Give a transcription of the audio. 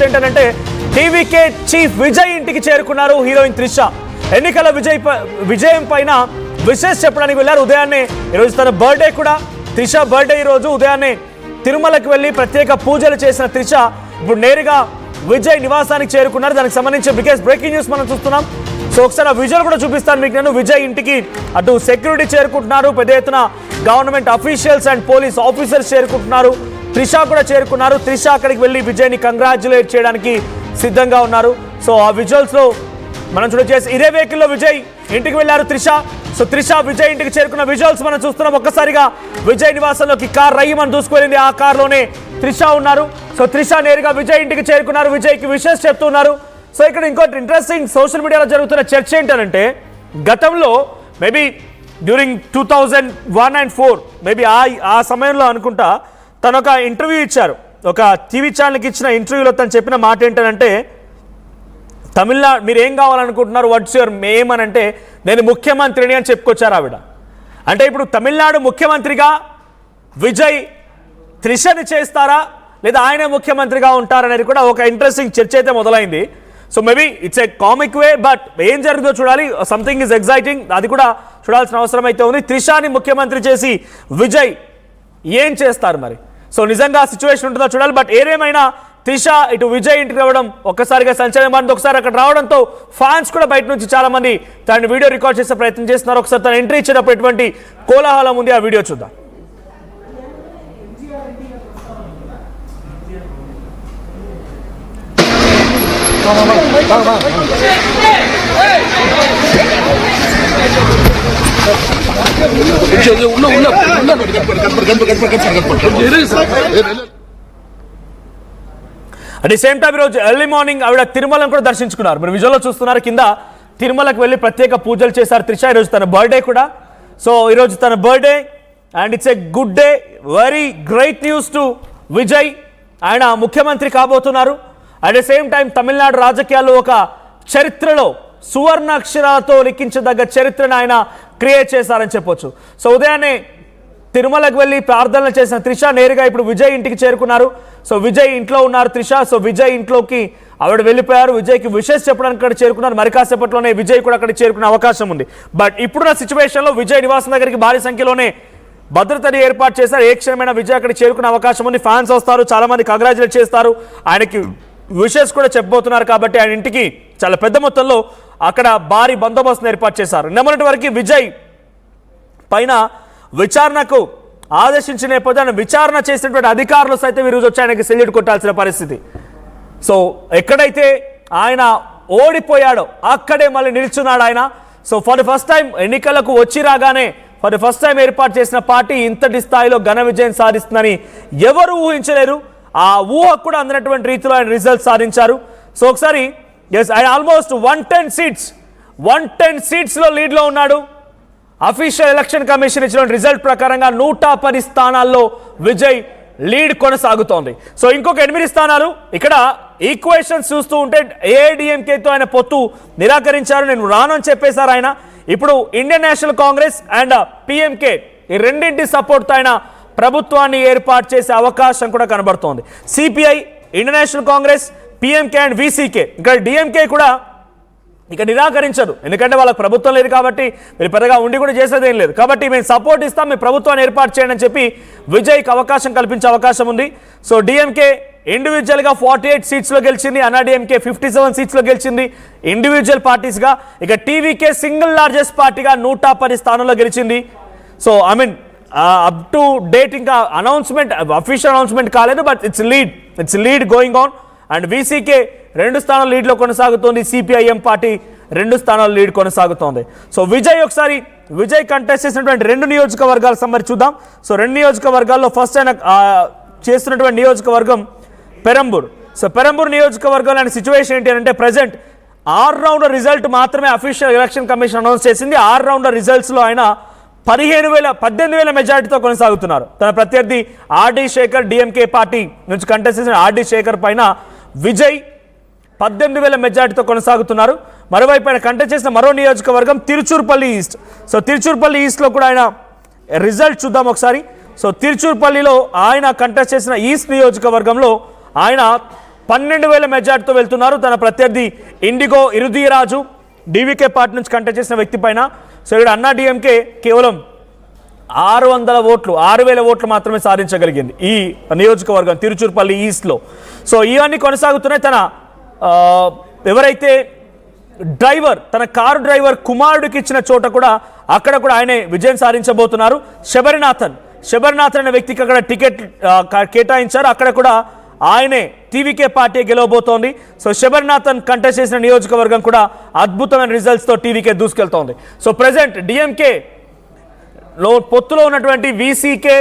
ఏంటంటే TVK chief Vijay ఇంటికి చేరుకున్నారు హీరోయిన్ త్రిష. ఎన్నికల విజయం పైన విశేష చెప్పడానికి వెళ్ళారు. ఉదయాన్నే ఈరోజు తన బర్త్డే కూడా, త్రిష బర్త్డే ఈరోజు. ఉదయాన్నే తిరుమలకి వెళ్ళి ప్రత్యేక పూజలు చేసిన త్రిష ఇప్పుడు నేరుగా విజయ్ నివాసానికి చేరుకున్నారు. దానికి సంబంధించి బ్రేకింగ్ న్యూస్ మనం చూస్తున్నాం. సో ఒకసారి ఆ విజువల్ కూడా చూపిస్తాను మీకు నేను. విజయ్ ఇంటికి అటు సెక్యూరిటీ చేరుకుంటున్నారు, పెద్ద ఎత్తున government officials and police officers చేరుకుంటున్నారు. త్రిష కూడా చేరుకున్నారు. త్రిష అక్కడికి వెళ్ళి విజయ్ని కంగ్రాచులేట్ చేయడానికి సిద్ధంగా ఉన్నారు. సో ఆ విజువల్స్ లో మనం చూడొచ్చు. ఇదే వెహికల్లో విజయ్ ఇంటికి వెళ్ళారు త్రిష. సో త్రిష విజయ్ ఇంటికి చేరుకున్న విజువల్స్ మనం చూస్తున్నాం. ఒక్కసారిగా విజయ్ నివాసంలోకి కార్ రయ్యమని దూసుకువెళ్ళింది. ఆ కార్లోనే త్రిష ఉన్నారు. సో త్రిష నేరుగా విజయ్ ఇంటికి చేరుకున్నారు. విజయ్కి విషెస్ చెప్తున్నారు. సో ఇక్కడ ఇంకోటి ఇంట్రెస్టింగ్ సోషల్ మీడియాలో జరుగుతున్న చర్చ ఏంటంటే, గతంలో మేబీ డ్యూరింగ్ 2001 and 2004 మేబీ ఆ సమయంలో అనుకుంటా తను ఒక ఇంటర్వ్యూ ఇచ్చారు. ఒక టీవీ ఛానల్కి ఇచ్చిన ఇంటర్వ్యూలో తను చెప్పిన మాట ఏంటంటే, తమిళనాడు మీరు ఏం కావాలనుకుంటున్నారు, వాట్స్ యువర్ ఎయిమ్ అని అంటే, నేను ముఖ్యమంత్రిని అని చెప్పుకొచ్చారు ఆవిడ. అంటే ఇప్పుడు తమిళనాడు ముఖ్యమంత్రిగా విజయ్ త్రిషని చేస్తారా లేదా ఆయనే ముఖ్యమంత్రిగా ఉంటారనేది కూడా ఒక ఇంట్రెస్టింగ్ చర్చ అయితే మొదలైంది. So maybe it's a comic way, but ఏం జరుగుతుందో చూడాలి. సంథింగ్ ఈజ్ ఎగ్జైటింగ్, అది కూడా చూడాల్సిన అవసరం అయితే ఉంది. త్రిషని ముఖ్యమంత్రి చేసి విజయ్ ఏం చేస్తారు మరి? సో నిజంగా సిచ్యువేషన్ ఉంటుందో చూడాలి. బట్ ఏదేమైనా త్రిష ఇటు విజయ్ ఇంటికి రావడం ఒక్కసారిగా సంచలనం. ఒకసారి అక్కడ రావడంతో ఫ్యాన్స్ కూడా బయట నుంచి చాలా మంది తన వీడియో రికార్డ్ చేసే ప్రయత్నం చేస్తున్నారు. ఒకసారి తన ఎంట్రీ ఇచ్చేటప్పుడు ఎటువంటి కోలాహలం ఉంది, ఆ వీడియో చూద్దాం. అట్ ది సేమ్ టైం ఈరోజు ఎర్లీ మార్నింగ్ ఆవిడ తిరుమలను కూడా దర్శించుకున్నారు. మీరు విజువల్లో చూస్తున్నారు. కింద తిరుమలకు వెళ్ళి ప్రత్యేక పూజలు చేశారు త్రిష. ఈరోజు తన బర్త్డే కూడా. సో ఈరోజు తన birthday and it's a good day, very great news to Vijay. ఆయన ముఖ్యమంత్రి కాబోతున్నారు. At the same time Tamil Nadu రాజకీయాల్లో ఒక చరిత్రలో సువర్ణ అక్షరాలతో లిఖించదగ్గ చరిత్రను ఆయన క్రియేట్ చేశారని చెప్పొచ్చు. సో ఉదయాన్నే తిరుమలకు వెళ్ళి ప్రార్థనలు చేసిన త్రిష నేరుగా ఇప్పుడు విజయ్ ఇంటికి చేరుకున్నారు. సో విజయ్ ఇంట్లో ఉన్నారు త్రిష. సో విజయ్ ఇంట్లోకి ఆవిడ వెళ్ళిపోయారు. విజయ్కి విషెస్ చెప్పడానికి అక్కడ చేరుకున్నారు. మరి కాసేపట్లోనే విజయ్ కూడా అక్కడికి చేరుకునే అవకాశం ఉంది. బట్ ఇప్పుడున్న సిచ్యువేషన్లో విజయ్ నివాసం దగ్గరికి భారీ సంఖ్యలోనే భద్రతని ఏర్పాటు చేశారు. ఏ క్షణమైన విజయ్ అక్కడికి చేరుకునే అవకాశం ఉంది. ఫ్యాన్స్ వస్తారు, చాలా మంది కంగ్రాచులేట్ చేస్తారు, ఆయనకి విషెస్ కూడా చెప్పబోతున్నారు. కాబట్టి ఆయన ఇంటికి చాలా పెద్ద మొత్తంలో అక్కడ భారీ బందోబస్తును ఏర్పాటు చేశారు. నిన్నటి వరకు విజయ్ పైన విచారణకు ఆదేశించిన నేపథ్యంలో విచారణ చేసినటువంటి అధికారులు సైతం ఈరోజు వచ్చి ఆయనకి సెల్యూట్ కొట్టాల్సిన పరిస్థితి. సో ఎక్కడైతే ఆయన ఓడిపోయాడో అక్కడే మళ్ళీ నిల్చున్నాడు ఆయన. So for the first time ఎన్నికలకు వచ్చి రాగానే ఫర్ ది ఫస్ట్ టైం ఏర్పాటు చేసిన పార్టీ ఇంతటి స్థాయిలో ఘన విజయం సాధిస్తుందని ఎవరు ఊహించలేరు. ఆ ఊహ కూడా అందినటువంటి రీతిలో ఆయన రిజల్ట్ సాధించారు. సో ఒకసారి ఆయన ఆల్మోస్ట్ 110 సీట్స్లో లీడ్లో ఉన్నాడు. అఫీషియల్ ఎలక్షన్ కమిషన్ ఇచ్చిన రిజల్ట్ ప్రకారంగా 110 స్థానాల్లో విజయ్ లీడ్ కొనసాగుతోంది. సో ఇంకొక 8 స్థానాలు ఇక్కడ ఈక్వేషన్స్ చూస్తూ ఉంటే ఏఐడిఎంకేతో ఆయన పొత్తు నిరాకరించారు. నేను రానని చెప్పేశారు ఆయన. ఇప్పుడు Indian national Congress and PMK ఈ రెండింటి సపోర్ట్తో ఆయన ప్రభుత్వాన్ని ఏర్పాటు చేసే అవకాశం కూడా కనబడుతోంది. CPI, Indian national Congress, PMK and VCK. ఇక్కడ డిఎంకే కూడా ఇక నిరాకరించదు, ఎందుకంటే వాళ్ళకి ప్రభుత్వం లేదు కాబట్టి మీరు పెద్దగా ఉండి కూడా చేసేది ఏం లేదు. కాబట్టి మేము సపోర్ట్ ఇస్తాం, మీ ప్రభుత్వాన్ని ఏర్పాటు చేయండి అని చెప్పి విజయ్కి అవకాశం కల్పించే అవకాశం ఉంది. సో డిఎంకే ఇండివిజువల్గా 48 సీట్స్లో గెలిచింది. అన్నాడీఎంకే 57 సీట్స్లో గెలిచింది ఇండివిజువల్ పార్టీస్గా. ఇక టీవీకే సింగిల్ లార్జెస్ట్ పార్టీగా 110 స్థానంలో గెలిచింది. So I mean up to date ఇంకా అఫీషియల్ అనౌన్స్మెంట్ కాలేదు, but it's lead going on. And VCK 2 స్థానాలు లీడ్లో కొనసాగుతోంది. సిపిఐఎం పార్టీ 2 స్థానాలు లీడ్ కొనసాగుతోంది. సో విజయ్ కంటెస్ట్ చేసినటువంటి 2 నియోజకవర్గాల సంబంధించి చూద్దాం. సో 2 నియోజకవర్గాల్లో ఫస్ట్ ఆయన చేస్తున్నటువంటి నియోజకవర్గం పెరంబూర్. సో పెరంబూర్ నియోజకవర్గంలో ఆయన సిచ్యువేషన్ ఏంటి అంటే, ప్రజెంట్ 6 రౌండర్ రిజల్ట్ మాత్రమే అఫీషియల్ ఎలక్షన్ కమిషన్ అనౌన్స్ చేసింది. 6 రౌండర్ రిజల్ట్స్లో ఆయన 18,000 మెజారిటీతో కొనసాగుతున్నారు. తన ప్రత్యర్థి ఆర్డి శేఖర్ డిఎంకే పార్టీ నుంచి కంటెస్ట్ చేసిన ఆర్డి శేఖర్ పైన విజయ్ 18,000 మెజారిటీతో కొనసాగుతున్నారు. మరోవైపు ఆయన కంటెస్ట్ చేసిన మరో నియోజకవర్గం తిరుచూర్పల్లి ఈస్ట్. సో తిరుచూర్పల్లి ఈస్ట్లో కూడా ఆయన రిజల్ట్ చూద్దాం ఒకసారి. సో తిరుచూర్పల్లిలో ఆయన కంటెస్ట్ చేసిన ఈస్ట్ నియోజకవర్గంలో ఆయన 12,000 మెజార్టీతో వెళ్తున్నారు. తన ప్రత్యర్థి ఇండిగో ఇరుదిరాజు డీవీకే పార్టీ నుంచి కంటెస్ట్ చేసిన వ్యక్తి పైన. సో ఇక్కడ అన్నా డిఎంకే కేవలం 6,000 ఓట్లు మాత్రమే సాధించగలిగింది ఈ నియోజకవర్గం తిరుచుర్పల్లి ఈస్ట్లో. సో ఇవన్నీ కొనసాగుతున్నాయి. తన ఎవరైతే డ్రైవర్, తన కారు డ్రైవర్ కుమారుడికి ఇచ్చిన చోట కూడా అక్కడ కూడా ఆయనే విజయం సాధించబోతున్నారు. శబరినాథన్ అనే వ్యక్తికి అక్కడ టికెట్ కేటాయించారు. అక్కడ కూడా ఆయనే టీవీకే పార్టీ గెలవబోతోంది. సో శబరినాథన్ కంటెస్ట్ చేసిన నియోజకవర్గం కూడా అద్భుతమైన రిజల్ట్స్తో టీవీకే దూసుకెళ్తోంది. సో ప్రెసెంట్ డిఎంకే పొత్తులో ఉన్నటువంటి వీసీకే